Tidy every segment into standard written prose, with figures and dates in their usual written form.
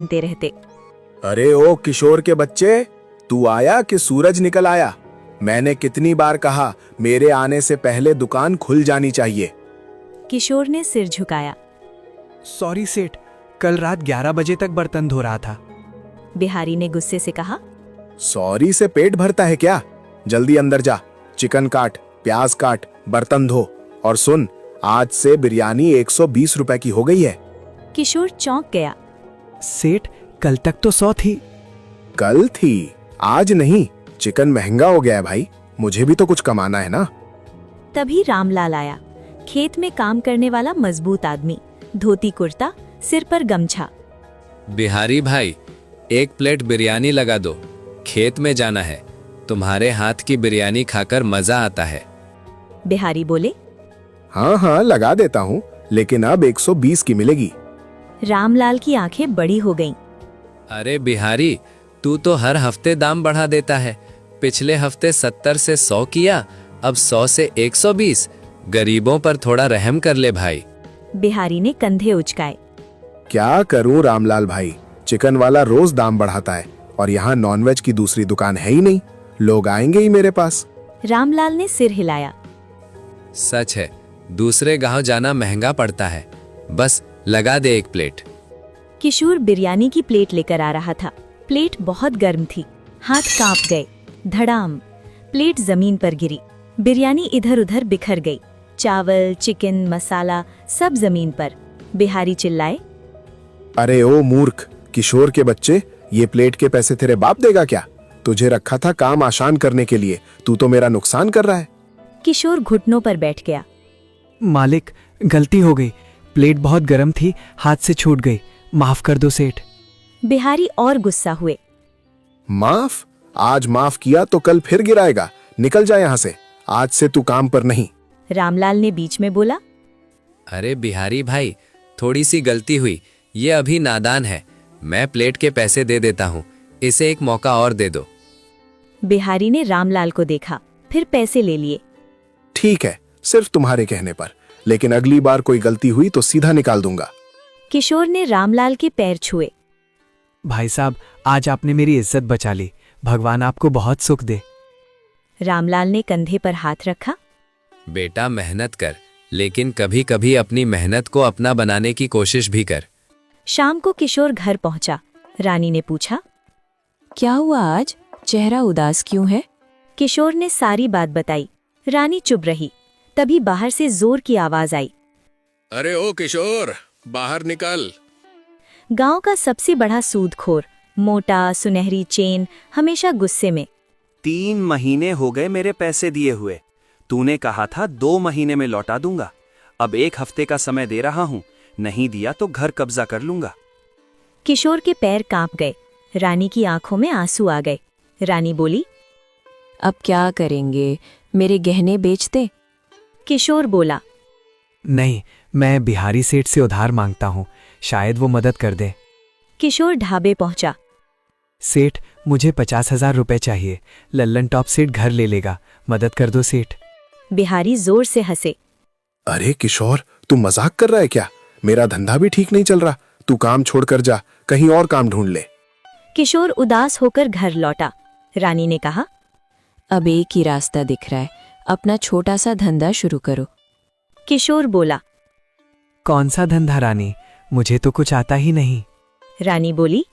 सुनते रहते। अरे ओ किशोर के बच्चे, तू आया कि सूरज निकल आया? मैंने कितनी बार कहा मेरे आने से पहले दुकान खुल जानी चाहिए। किशोर ने सिर झुकाया। सॉरी सेठ, कल रात 11 बजे तक बर्तन धो रहा था। बिहारी ने गुस्से से कहा। सॉरी से पेट भरता है क्या? जल्दी अंदर जा, चिकन काट, प्याज काट, बर्तन धो। और सुन, आज से बिरयानी 120 रुपए की हो गई है। किशोर चौंक गया। सेठ, कल तक तो 100 थी। कल थी, आज नहीं। चिकन महंगा हो गया है भाई, मुझे भी तो कुछ कमाना है ना। तभी रामलाल आया। खेत में काम करने वाला मजबूत आदमी, धोती कुर्ता, सिर पर गमछा। बिहारी भाई, 1 प्लेट बिरयानी लगा दो, खेत में जाना है। तुम्हारे हाथ की बिरयानी खाकर मजा आता है। बिहारी बोले। हाँ हाँ लगा देता हूँ, लेकिन अब 120 की मिलेगी। रामलाल की आंखें बड़ी हो गईं। अरे बिहारी, तू तो हर हफ्ते दाम बढ़ा देता है। पिछले हफ्ते 70 से 100 किया, अब 100 से 120। गरीबों पर थोड़ा रहम कर ले भाई। बिहारी ने कंधे उचकाए। क्या करूं रामलाल भाई, चिकन वाला रोज दाम बढ़ाता है और यहाँ नॉनवेज की दूसरी दुकान है ही नहीं। लोग आएंगे ही मेरे पास। रामलाल ने सिर हिलाया। सच है, दूसरे गांव जाना महंगा पड़ता है। बस लगा दे 1 प्लेट। किशोर बिरयानी की प्लेट लेकर आ रहा था। प्लेट बहुत गर्म थी, हाथ कांप गए। धड़ाम, प्लेट जमीन पर गिरी। बिरयानी इधर उधर बिखर गई। चावल, चिकन, मसाला सब जमीन पर। बिहारी चिल्लाए। अरे ओ मूर्ख किशोर के बच्चे, ये प्लेट के पैसे तेरे बाप देगा क्या? तुझे रखा था काम आसान करने के लिए, तू तो मेरा नुकसान कर रहा है। किशोर घुटनों पर बैठ गया। मालिक, गलती हो गई। प्लेट बहुत गर्म थी, हाथ से छूट गई। माफ कर दो सेठ। बिहारी और गुस्सा हुए। माफ? आज माफ किया तो कल फिर गिराएगा। निकल जा यहाँ से, आज से तू काम पर नहीं। रामलाल ने बीच में बोला। अरे बिहारी भाई, थोड़ी सी गलती हुई, ये अभी नादान है। मैं प्लेट के पैसे दे देता हूँ, इसे एक मौका और दे दो। बिहारी ने रामलाल को देखा, फिर पैसे ले लिए। ठीक है, सिर्फ तुम्हारे कहने पर, लेकिन अगली बार कोई गलती हुई तो सीधा निकाल दूंगा। किशोर ने रामलाल के पैर छुए। भाई साहब, आज आपने मेरी इज्जत बचा ली। भगवान आपको बहुत सुख दे। रामलाल ने कंधे पर हाथ रखा। बेटा मेहनत कर, लेकिन कभी कभी अपनी मेहनत को अपना बनाने की कोशिश भी कर। शाम को किशोर घर पहुंचा। रानी ने पूछा, क्या हुआ आज? चेहरा उदास क्यों है? किशोर ने सारी बात बताई। रानी चुप रही। तभी बाहर से जोर की आवाज आई। अरे ओ किशोर, बाहर निकल। गांव का सबसे बड़ा सूदखोर, मोटा सुनहरी चेन, हमेशा गुस्से में। 3 महीने हो गए मेरे पैसे दिए हुए। तूने कहा था 2 महीने में लौटा दूंगा। अब 1 हफ्ते का समय दे रहा हूँ, नहीं दिया तो घर कब्जा कर लूंगा। किशोर के पैर कांप गए। रानी की आंखों में आंसू आ गए। रानी बोली, अब क्या करेंगे? मेरे गहने बेच दे। किशोर बोला, नहीं, मैं बिहारी सेठ से उधार मांगता हूँ, शायद वो मदद कर दे। किशोर ढाबे पहुंचा। सेठ, मुझे 50,000 रुपए चाहिए। लल्लन टॉप सेठ घर ले लेगा, मदद कर दो सेठ। बिहारी जोर से हंसे। अरे किशोर, तू मजाक कर रहा है क्या? मेरा धंधा भी ठीक नहीं चल रहा। तू काम छोड़कर जा, कहीं और काम ढूंढ ले। किशोर उदास होकर घर लौटा। रानी ने कहा, अब एक ही रास्ता दिख रहा है, अपना छोटा सा धंधा शुरू करो। किशोर बोला, कौन सा धंधा रानी? मुझे तो कुछ आता ही नहीं। रानी बोली,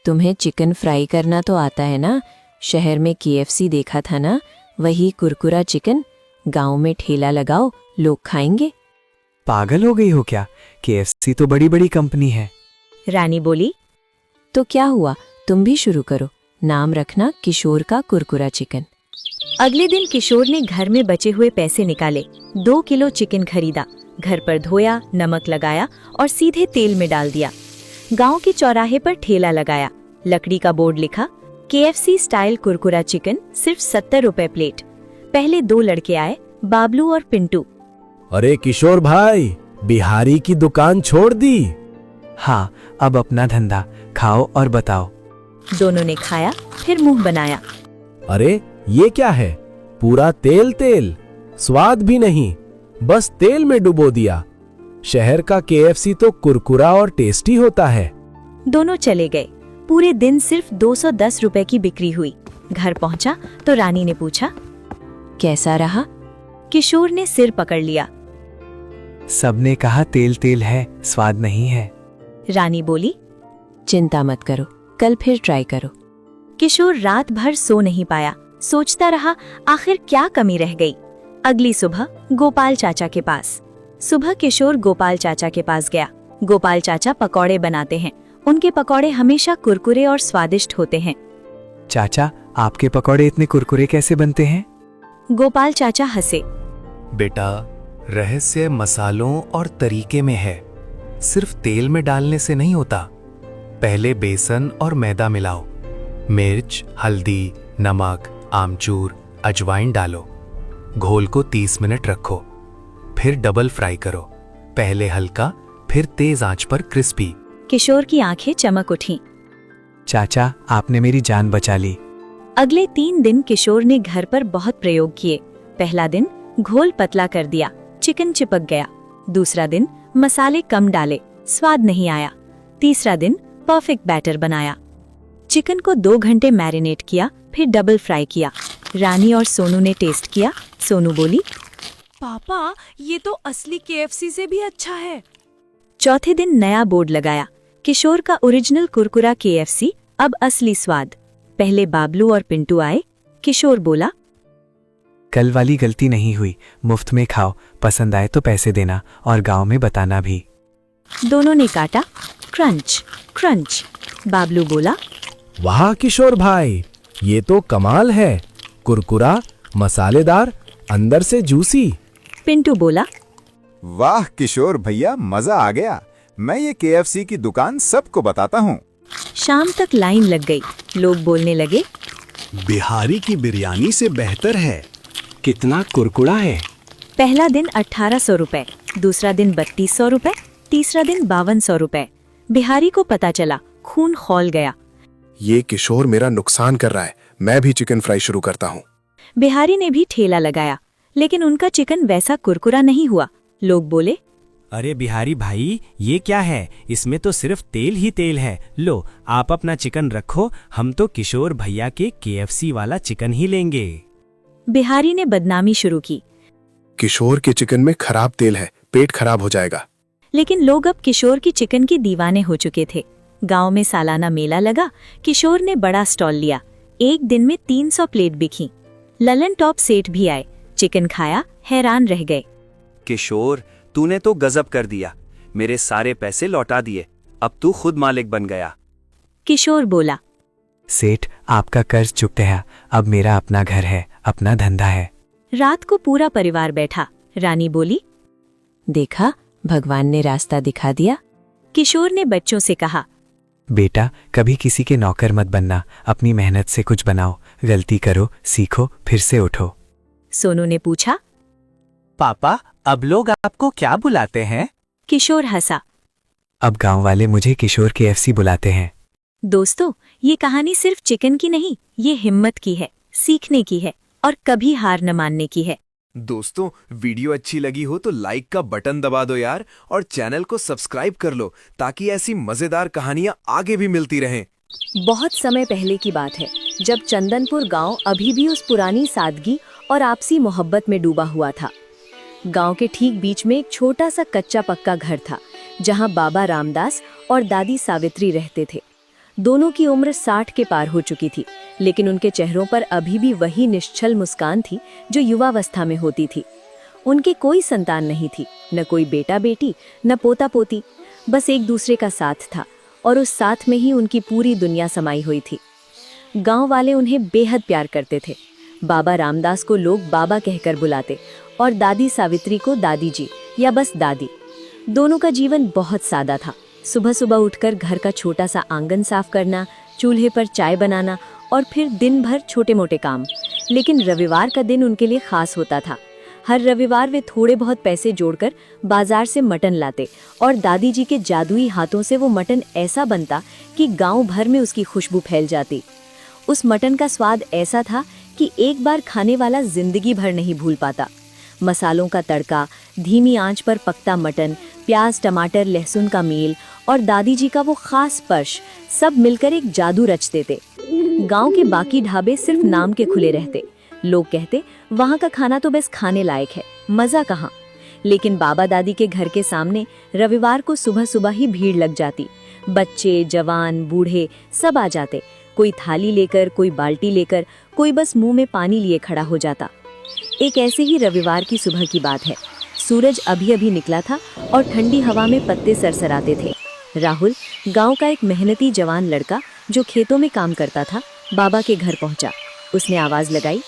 तुम्हें चिकन फ्राई करना तो आता है ना? शहर में KFC देखा था ना, वही कुरकुरा चिकन। गांव में ठेला लगाओ, लोग खाएंगे। पागल हो गई हो क्या? KFC तो बड़ी बड़ी कंपनी है। रानी बोली, तो क्या हुआ, तुम भी शुरू करो। नाम रखना किशोर का कुरकुरा चिकन। अगले दिन किशोर ने घर में बचे हुए पैसे निकाले। 2 किलो चिकन खरीदा, घर पर धोया, नमक लगाया और सीधे तेल में डाल दिया। गांव के चौराहे पर ठेला लगाया। लकड़ी का बोर्ड लिखा, KFC स्टाइल कुरकुरा चिकन, सिर्फ 70 रुपए प्लेट। पहले 2 लड़के आए, बाबलू और पिंटू। अरे किशोर भाई, बिहारी की दुकान छोड़ दी? हाँ, अब अपना धंधा, खाओ और बताओ। दोनों ने खाया, फिर मुंह बनाया। अरे ये क्या है? पूरा तेल तेल, स्वाद भी नहीं, बस तेल में डुबो दिया। शहर का KFC तो कुरकुरा और टेस्टी होता है। दोनों चले गए। पूरे दिन सिर्फ 210 रुपए की बिक्री हुई। घर पहुंचा तो रानी ने पूछा, कैसा रहा? किशोर ने सिर पकड़ लिया। सबने कहा तेल तेल है, स्वाद नहीं है। रानी बोली, चिंता मत करो, कल फिर ट्राई करो। किशोर रात भर सो नहीं पाया, सोचता रहा आखिर क्या कमी रह गई। अगली सुबह गोपाल चाचा के पास। सुबह किशोर गोपाल चाचा के पास गया। गोपाल चाचा पकौड़े बनाते हैं। उनके पकौड़े हमेशा कुरकुरे और स्वादिष्ट होते हैं। चाचा, आपके पकौड़े इतने कुरकुरे कैसे बनते हैं? गोपाल चाचा हंसे। बेटा, रहस्य मसालों और तरीके में है। सिर्फ तेल में डालने से नहीं होता। पहले बेसन और मैदा मिलाओ, मिर्च, हल्दी, नमक, आमचूर, अजवाइन डालो। घोल को 30 मिनट रखो, फिर डबल फ्राई करो। पहले हल्का, फिर तेज आंच पर क्रिस्पी। किशोर की आंखें चमक उठीं। चाचा, आपने मेरी जान बचा ली। अगले 3 दिन किशोर ने घर पर बहुत प्रयोग किए। पहला दिन घोल पतला कर दिया, चिकन चिपक गया। दूसरा दिन मसाले कम डाले, स्वाद नहीं आया। तीसरा दिन परफेक्ट बैटर बनाया। चिकन को 2 घंटे मैरिनेट किया, फिर डबल फ्राई किया। रानी और सोनू ने टेस्ट किया। सोनू बोली, पापा, ये तो असली KFC से भी अच्छा है। चौथे दिन नया बोर्ड लगाया। किशोर का ओरिजिनल कुरकुरा KFC, अब असली स्वाद। पहले बाबलू और पिंटू आए। किशोर बोला, कल वाली गलती नहीं हुई, मुफ्त में खाओ, पसंद आए तो पैसे देना और गांव में बताना भी। दोनों ने काटा, क्रंच क्रंच। बाबलू बोला, वाह किशोर भाई, ये तो कमाल है। कुरकुरा, मसालेदार, अंदर से जूसी। पिंटू बोला, वाह किशोर भैया, मजा आ गया। मैं ये KFC की दुकान सबको बताता हूँ। शाम तक लाइन लग गई। लोग बोलने लगे, बिहारी की बिरयानी से बेहतर है। कितना कुरकुरा है। पहला दिन 1800 रुपए, दूसरा दिन 3200 रुपए, तीसरा दिन 5200 रुपए। बिहारी को पता चला, खून खौल गया। ये किशोर मेरा नुकसान कर रहा है, मैं भी चिकन फ्राई शुरू करता हूँ। बिहारी ने भी ठेला लगाया, लेकिन उनका चिकन वैसा कुरकुरा नहीं हुआ। लोग बोले, अरे बिहारी भाई, ये क्या है? इसमें तो सिर्फ तेल ही तेल है। लो, आप अपना चिकन रखो, हम तो किशोर भैया के KFC वाला चिकन ही लेंगे। बिहारी ने बदनामी शुरू की। किशोर के चिकन में खराब तेल है, पेट खराब हो जाएगा। लेकिन लोग अब किशोर की चिकन के दीवाने हो चुके थे। गांव में सालाना मेला लगा। किशोर ने बड़ा स्टॉल लिया। एक दिन में 300 प्लेट बिकी। ललन टॉप सेठ भी आए। चिकन खाया, हैरान रह गए। किशोर, तूने तो गजब कर दिया। मेरे सारे पैसे लौटा दिए। अब तू खुद मालिक बन गया। किशोर बोला, सेठ, आपका कर्ज चुक गया। अब मेरा अपना घर है, अपना धंधा है। रात को पूरा परिवार बैठा। रानी बोली, देखा, भगवान ने रास्ता दिखा दिया। किशोर ने बच्चों से कहा, बेटा, कभी किसी के नौकर मत बनना, अपनी मेहनत से कुछ बनाओ। गलती करो, सीखो, फिर से उठो। सोनू ने पूछा, पापा, अब लोग आपको क्या बुलाते हैं? किशोर हंसा। अब गांव वाले मुझे किशोर KFC बुलाते हैं। दोस्तों, ये कहानी सिर्फ चिकन की नहीं, ये हिम्मत की है, सीखने की है और कभी हार न मानने की है। दोस्तों, वीडियो अच्छी लगी हो तो लाइक का बटन दबा दो यार, और चैनल को सब्सक्राइब कर लो ताकि ऐसी मजेदार कहानियां आगे भी मिलती रहें। बहुत समय पहले की बात है, जब चंदनपुर गांव अभी भी उस पुरानी सादगी और आपसी मोहब्बत में डूबा हुआ था। गांव के ठीक बीच में एक छोटा सा कच्चा पक्का घर था, जहां बाबा रामदास और दादी सावित्री रहते थे। दोनों की उम्र 60 के पार हो चुकी थी, लेकिन उनके चेहरों पर अभी भी वही निश्चल मुस्कान थी जो युवावस्था में होती थी। उनके कोई संतान नहीं थी, न कोई बेटा बेटी, न पोता पोती, बस एक दूसरे का साथ था, और उस साथ में ही उनकी पूरी दुनिया समाई हुई थी। गांव वाले उन्हें बेहद प्यार करते थे। बाबा रामदास को लोग बाबा कहकर बुलाते और दादी सावित्री को दादी जी या बस दादी। दोनों का जीवन बहुत सादा था। सुबह सुबह उठकर घर का छोटा सा आंगन साफ करना, चूल्हे पर चाय बनाना और फिर दिन भर छोटे मोटे काम। लेकिन रविवार का दिन उनके लिए खास होता था। हर रविवार वे थोड़े बहुत पैसे जोड़कर बाजार से मटन लाते और दादी जी के जादुई हाथों से वो मटन ऐसा बनता कि गांव भर में उसकी खुशबू फैल जाती। उस मटन का स्वाद ऐसा था कि एक बार खाने वाला जिंदगी भर नहीं भूल पाता। मसालों का तड़का, धीमी आंच पर पकता मटन, प्याज टमाटर लहसुन का मेल और दादी जी का वो खास स्पर्श, सब मिलकर एक जादू रचते थे। गांव के बाकी ढाबे सिर्फ नाम के खुले रहते। लोग कहते वहाँ का खाना तो बस खाने लायक है, मजा कहाँ। लेकिन बाबा दादी के घर के सामने रविवार को सुबह सुबह ही भीड़ लग जाती। बच्चे जवान बूढ़े सब आ जाते, कोई थाली लेकर, कोई बाल्टी लेकर, कोई बस मुंह में पानी लिए खड़ा हो जाता। एक ऐसे ही रविवार की सुबह की बात है। सूरज अभी अभी निकला था और ठंडी हवा में पत्ते सरसराते थे। राहुल, गांव का एक मेहनती जवान लड़का जो खेतों में काम करता था, बाबा के घर पहुंचा। उसने आवाज लगाई,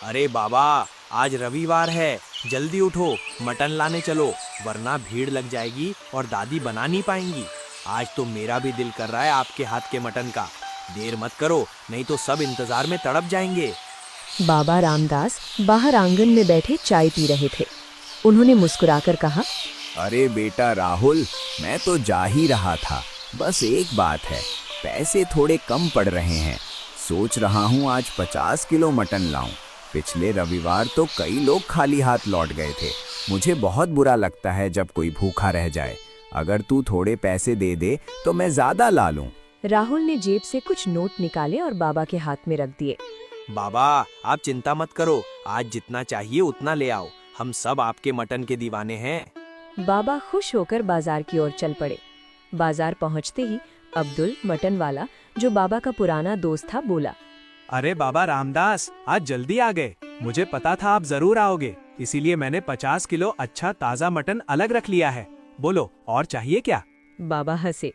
अरे बाबा, आज रविवार है, जल्दी उठो, मटन लाने चलो, वरना भीड़ लग जाएगी और दादी बना नहीं पाएंगी। आज तो मेरा भी दिल कर रहा है आपके हाथ के मटन का। देर मत करो, नहीं तो सब इंतजार में तड़प जाएंगे। बाबा रामदास बाहर आंगन में बैठे चाय पी रहे थे। उन्होंने मुस्कुराकर कहा, अरे बेटा राहुल, मैं तो जा ही रहा था। बस एक बात है, पैसे थोड़े कम पड़ रहे हैं। सोच रहा हूँ आज 50 किलो मटन लाऊं। पिछले रविवार तो कई लोग खाली हाथ लौट गए थे। मुझे बहुत बुरा लगता है जब कोई भूखा रह जाए। अगर तू थोड़े पैसे दे दे तो मैं ज्यादा ला लूं। राहुल ने जेब से कुछ नोट निकाले और बाबा के हाथ में रख दिए। बाबा, आप चिंता मत करो, आज जितना चाहिए उतना ले आओ। हम सब आपके मटन के दीवाने हैं। बाबा खुश होकर बाजार की ओर चल पड़े। बाजार पहुंचते ही अब्दुल मटन वाला, जो बाबा का पुराना दोस्त था, बोला, अरे बाबा रामदास, आज जल्दी आ गए। मुझे पता था आप जरूर आओगे, इसीलिए मैंने 50 किलो अच्छा ताज़ा मटन अलग रख लिया है। बोलो, और चाहिए क्या? बाबा हंसे।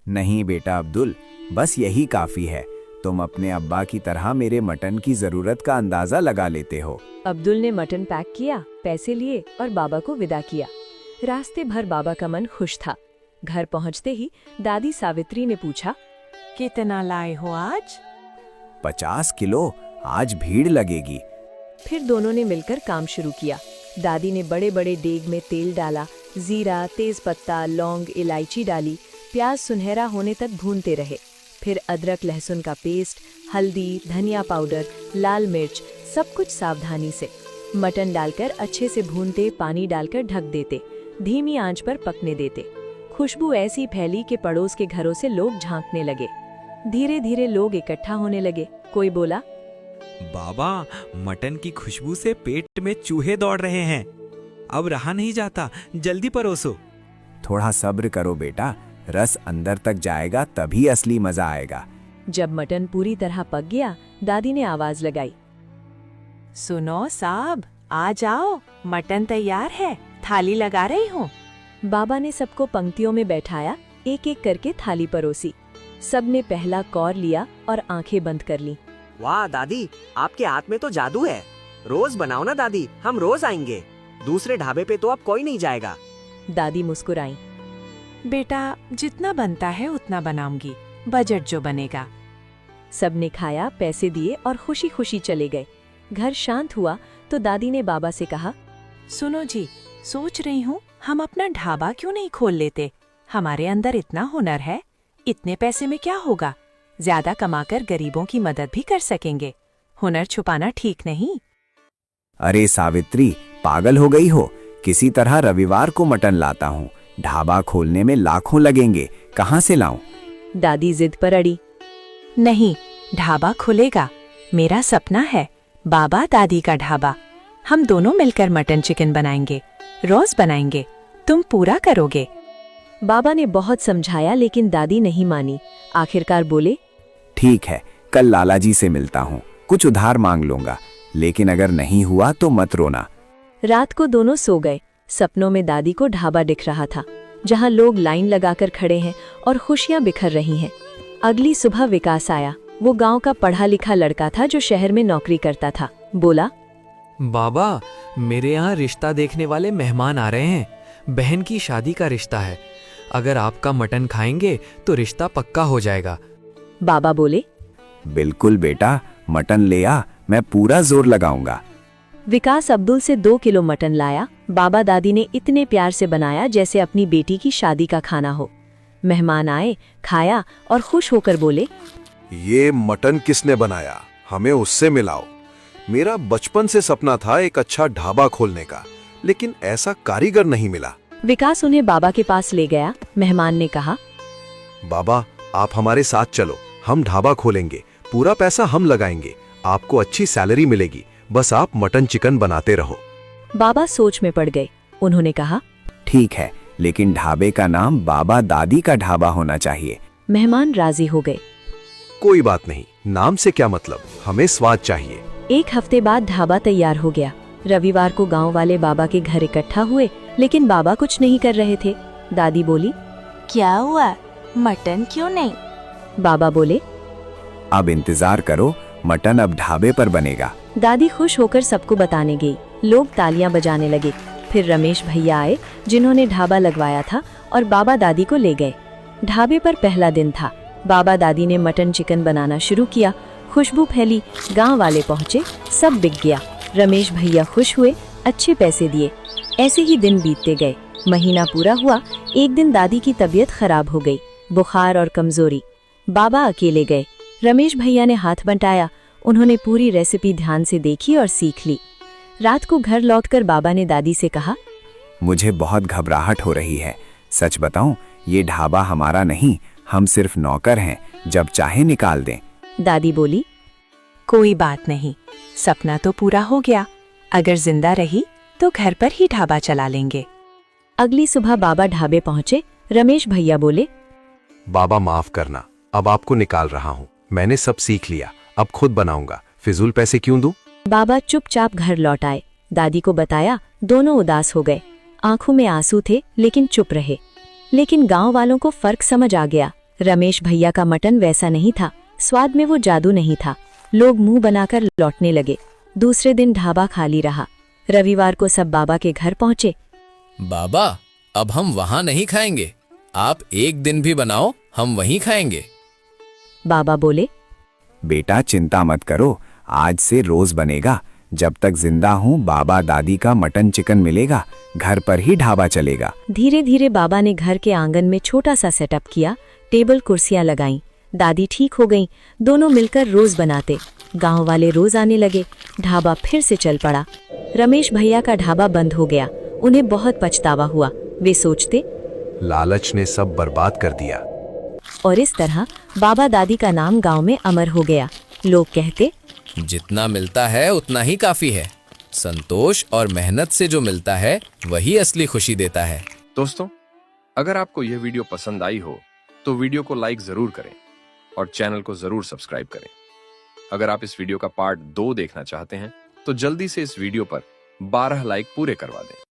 नहीं बेटा अब्दुल, बस यही काफी है। तुम अपने अब्बा की तरह मेरे मटन की जरूरत का अंदाजा लगा लेते हो। अब्दुल ने मटन पैक किया, पैसे लिए और बाबा को विदा किया। रास्ते भर बाबा का मन खुश था। घर पहुंचते ही दादी सावित्री ने पूछा, कितना लाए हो आज? 50 किलो, आज भीड़ लगेगी। फिर दोनों ने मिलकर काम शुरू किया। दादी ने बड़े बड़े देग में तेल डाला, जीरा, तेज पत्ता, लौंग, इलायची डाली, प्याज सुनहरा होने तक भूनते रहे। फिर अदरक लहसुन का पेस्ट, हल्दी, धनिया पाउडर, लाल मिर्च, सब कुछ सावधानी से। मटन डालकर अच्छे से भूनते, पानी डालकर ढक देते, धीमी आंच पर पकने देते। खुशबू ऐसी फैली कि पड़ोस के घरों से लोग झांकने लगे। धीरे धीरे लोग इकट्ठा होने लगे। कोई बोला, बाबा, मटन की खुशबू से पेट में चूहे दौड़ रहे हैं। अब रहा नहीं जाता, जल्दी परोसो। थोड़ा सब्र करो बेटा, रस अंदर तक जाएगा तभी असली मजा आएगा। जब मटन पूरी तरह पक गया, दादी ने आवाज लगाई, सुनो साहब, आ जाओ, मटन तैयार है, थाली लगा रही हूँ। बाबा ने सबको पंक्तियों में बैठाया, एक एक करके थाली परोसी। सबने पहला कौर लिया और आंखें बंद कर ली। वाह दादी, आपके हाथ में तो जादू है। रोज बनाओ ना दादी, हम रोज आएंगे। दूसरे ढाबे पे तो अब कोई नहीं जाएगा। दादी मुस्कुराई। बेटा, जितना बनता है उतना बनाऊंगी, बजट जो बनेगा। सबने खाया, पैसे दिए और खुशी खुशी चले गए। घर शांत हुआ तो दादी ने बाबा से कहा, सुनो जी, सोच रही हूँ हम अपना ढाबा क्यों नहीं खोल लेते? हमारे अंदर इतना हुनर है, इतने पैसे में क्या होगा? ज्यादा कमाकर गरीबों की मदद भी कर सकेंगे। हुनर छुपाना ठीक नहीं। अरे सावित्री, पागल हो गई हो? किसी तरह रविवार को मटन लाता हूँ। ढाबा खोलने में लाखों लगेंगे, कहाँ से लाऊं? दादी जिद पर अड़ी। नहीं, ढाबा खुलेगा। मेरा सपना है, बाबा दादी का ढाबा। हम दोनों मिलकर मटन चिकन बनाएंगे, रोज बनाएंगे। तुम पूरा करोगे? बाबा ने बहुत समझाया लेकिन दादी नहीं मानी। आखिरकार बोले, ठीक है, कल लाला जी से मिलता हूँ, कुछ उधार मांग लूंगा, लेकिन अगर नहीं हुआ तो मत रोना। रात को दोनों सो गए। सपनों में दादी को ढाबा दिख रहा था, जहाँ लोग लाइन लगाकर खड़े हैं और खुशियां बिखर रही हैं। अगली सुबह विकास आया। वो गांव का पढ़ा लिखा लड़का था जो शहर में नौकरी करता था। बोला, बाबा, मेरे यहाँ रिश्ता देखने वाले मेहमान आ रहे हैं। बहन की शादी का रिश्ता है। अगर आपका मटन खाएंगे तो रिश्ता पक्का हो जाएगा। बाबा बोले, बिल्कुल बेटा, मटन ले आ, मैं पूरा जोर लगाऊंगा। विकास अब्दुल से 2 किलो मटन लाया। बाबा दादी ने इतने प्यार से बनाया जैसे अपनी बेटी की शादी का खाना हो। मेहमान आए, खाया और खुश होकर बोले, ये मटन किसने बनाया? हमें उससे मिलाओ। मेरा बचपन से सपना था एक अच्छा ढाबा खोलने का, लेकिन ऐसा कारीगर नहीं मिला। विकास उन्हें बाबा के पास ले गया। मेहमान ने कहा, बाबा, आप हमारे साथ चलो, हम ढाबा खोलेंगे, पूरा पैसा हम लगाएंगे, आपको अच्छी सैलरी मिलेगी, बस आप मटन चिकन बनाते रहो। बाबा सोच में पड़ गए। उन्होंने कहा, ठीक है, लेकिन ढाबे का नाम बाबा दादी का ढाबा होना चाहिए। मेहमान राजी हो गए। कोई बात नहीं, नाम से क्या मतलब, हमें स्वाद चाहिए। एक हफ्ते बाद ढाबा तैयार हो गया। रविवार को गांव वाले बाबा के घर इकट्ठा हुए, लेकिन बाबा कुछ नहीं कर रहे थे। दादी बोली, क्या हुआ, मटन क्यों नहीं? बाबा बोले, अब इंतजार करो, मटन अब ढाबे पर बनेगा। दादी खुश होकर सबको बताने गई। लोग तालियां बजाने लगे। फिर रमेश भैया आए, जिन्होंने ढाबा लगवाया था, और बाबा दादी को ले गए। ढाबे पर पहला दिन था। बाबा दादी ने मटन चिकन बनाना शुरू किया। खुशबू फैली, गांव वाले पहुंचे, सब बिक गया। रमेश भैया खुश हुए, अच्छे पैसे दिए। ऐसे ही दिन बीतते गए। महीना पूरा हुआ। एक दिन दादी की तबीयत खराब हो गई, बुखार और कमजोरी। बाबा अकेले गए। रमेश भैया ने हाथ बंटाया। उन्होंने पूरी रेसिपी ध्यान से देखी और सीख ली। रात को घर लौटकर बाबा ने दादी से कहा, मुझे बहुत घबराहट हो रही है। सच बताऊं, ये ढाबा हमारा नहीं, हम सिर्फ नौकर हैं, जब चाहे निकाल दें। दादी बोली, कोई बात नहीं, सपना तो पूरा हो गया। अगर जिंदा रही तो घर पर ही ढाबा चला लेंगे। अगली सुबह बाबा ढाबे पहुंचे। रमेश भैया बोले, बाबा माफ करना, अब आपको निकाल रहा हूँ, मैंने सब सीख लिया, अब खुद बनाऊंगा, फिजूल पैसे क्यों दूं? बाबा चुपचाप घर लौट आए। दादी को बताया, दोनों उदास हो गए। आंखों में आंसू थे, लेकिन चुप रहे। लेकिन गांव वालों को फर्क समझ आ गया। रमेश भैया का मटन वैसा नहीं था, स्वाद में वो जादू नहीं था। लोग मुंह बनाकर लौटने लगे। दूसरे दिन ढाबा खाली रहा। रविवार को सब बाबा के घर पहुंचे। बाबा, अब हम वहाँ नहीं खाएंगे, आप एक दिन भी बनाओ, हम वहीं खाएंगे। बाबा बोले, बेटा चिंता मत करो, आज से रोज बनेगा। जब तक जिंदा हूँ बाबा दादी का मटन चिकन मिलेगा, घर पर ही ढाबा चलेगा। धीरे धीरे बाबा ने घर के आंगन में छोटा सा सेटअप किया। टेबल कुर्सियां लगाईं। दादी ठीक हो गईं। दोनों मिलकर रोज बनाते। गांव वाले रोज आने लगे। ढाबा फिर से चल पड़ा। रमेश भैया का ढाबा बंद हो गया। उन्हें बहुत पछतावा हुआ। वे सोचते, लालच ने सब बर्बाद कर दिया। और इस तरह बाबा दादी का नाम गांव में अमर हो गया। लोग कहते, जितना मिलता है उतना ही काफी है। संतोष और मेहनत से जो मिलता है वही असली खुशी देता है। दोस्तों, अगर आपको यह वीडियो पसंद आई हो तो वीडियो को लाइक जरूर करें और चैनल को जरूर सब्सक्राइब करें। अगर आप इस वीडियो का पार्ट 2 देखना चाहते हैं तो जल्दी से इस वीडियो पर 12 लाइक पूरे करवा दें।